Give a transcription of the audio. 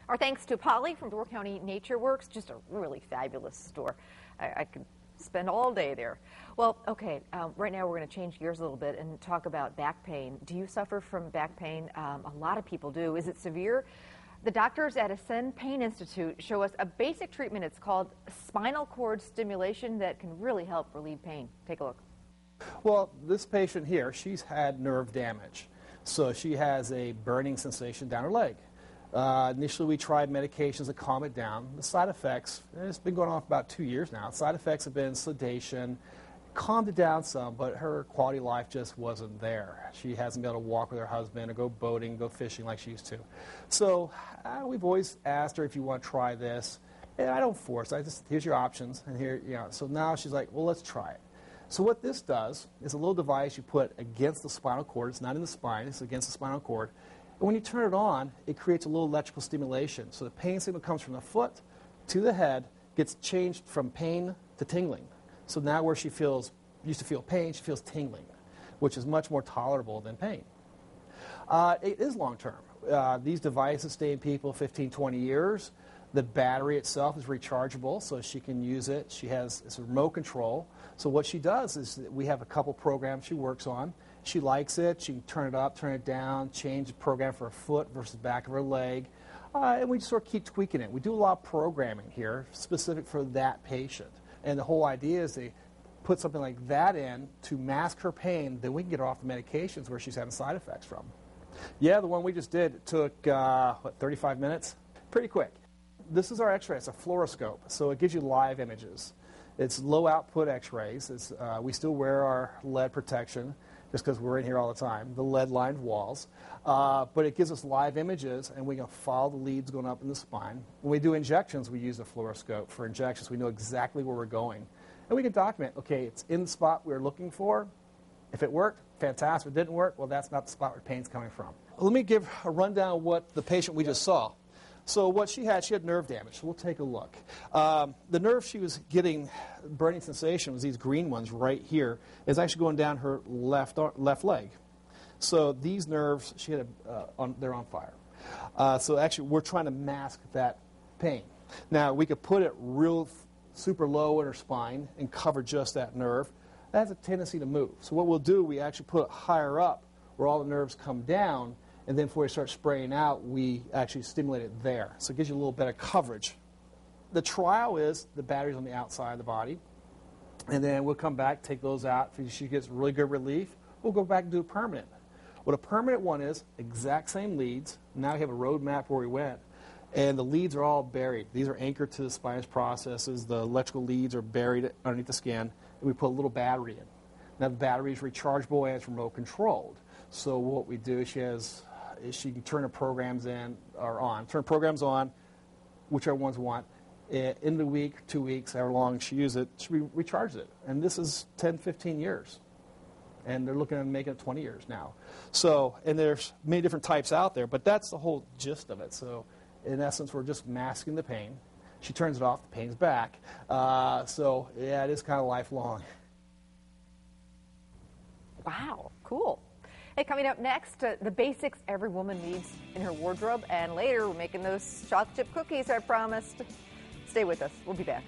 Our thanks to Polly from Door County Nature Works, just a really fabulous store. I could spend all day there. Well, okay, right now we're going to change gears a little bit and talk about back pain. Do you suffer from back pain? A lot of people do. Is it severe? The doctors at aascend Pain Institute show us a basic treatment. It's called spinal cord stimulation that can really help relieve pain. Take a look. Well, this patient here, she's had nerve damage. So she has a burning sensation down her leg. Initially, we tried medications to calm it down. The side effects, it's been going on for about 2 years now. Side effects have been sedation, calmed it down some, but her quality of life just wasn't there. She hasn't been able to walk with her husband or go boating, go fishing like she used to. So we've always asked her if you want to try this. And I don't force. I just, here's your options. And here, you know. So now she's like, well, let's try it. So what this does is a little device you put against the spinal cord. It's not in the spine. It's against the spinal cord. And when you turn it on, it creates a little electrical stimulation. So the pain signal comes from the foot to the head, gets changed from pain to tingling. So now where she used to feel pain, she feels tingling, which is much more tolerable than pain. It is long-term. These devices stay in people 15, 20 years. The battery itself is rechargeable, so she can use it. It's a remote control. So what she does is we have a couple programs she works on. She likes it. She can turn it up, turn it down, change the program for her foot versus the back of her leg. And we just sort of keep tweaking it. We do a lot of programming here specific for that patient. And the whole idea is to put something like that in to mask her pain, then we can get her off the medications where she's having side effects from. Yeah, the one we just did took, 35 minutes? Pretty quick. This is our x-ray. It's a fluoroscope, so it gives you live images. It's low output x-rays. We still wear our lead protection just because we're in here all the time, the lead-lined walls. But it gives us live images, and we can follow the leads going up in the spine. When we do injections, we use a fluoroscope for injections. We know exactly where we're going. And we can document, okay, it's in the spot we're looking for. If it worked, fantastic. If it didn't work, well, that's not the spot where pain's coming from. Let me give a rundown of what the patient we just saw. So what she had nerve damage. So we'll take a look. The nerve she was getting burning sensation was these green ones right here. It's actually going down her left leg. So these nerves, they're on fire. So actually, we're trying to mask that pain. Now, we could put it real super low in her spine and cover just that nerve. That has a tendency to move. So what we'll do, we actually put it higher up where all the nerves come down, and then before we start spraying out, we actually stimulate it there. So it gives you a little better coverage. The trial is the battery's on the outside of the body, and then we'll come back, take those out. If she gets really good relief, we'll go back and do a permanent. What a permanent one is, exact same leads. Now we have a road map where we went, and the leads are all buried. These are anchored to the spinous processes. The electrical leads are buried underneath the skin, and we put a little battery in. Now the battery is rechargeable and it's remote controlled. So what we do, she can turn her programs turn programs on, whichever ones we want. In the week, 2 weeks, however long she uses it, she recharges it. And this is 10, 15 years. And they're looking at making it 20 years now. So, and there's many different types out there, but that's the whole gist of it. So, in essence, we're just masking the pain. She turns it off, the pain's back. So, yeah, it is kind of lifelong. Wow, cool. Hey, coming up next, the basics every woman needs in her wardrobe. And later, we're making those chocolate chip cookies I promised. Stay with us. We'll be back.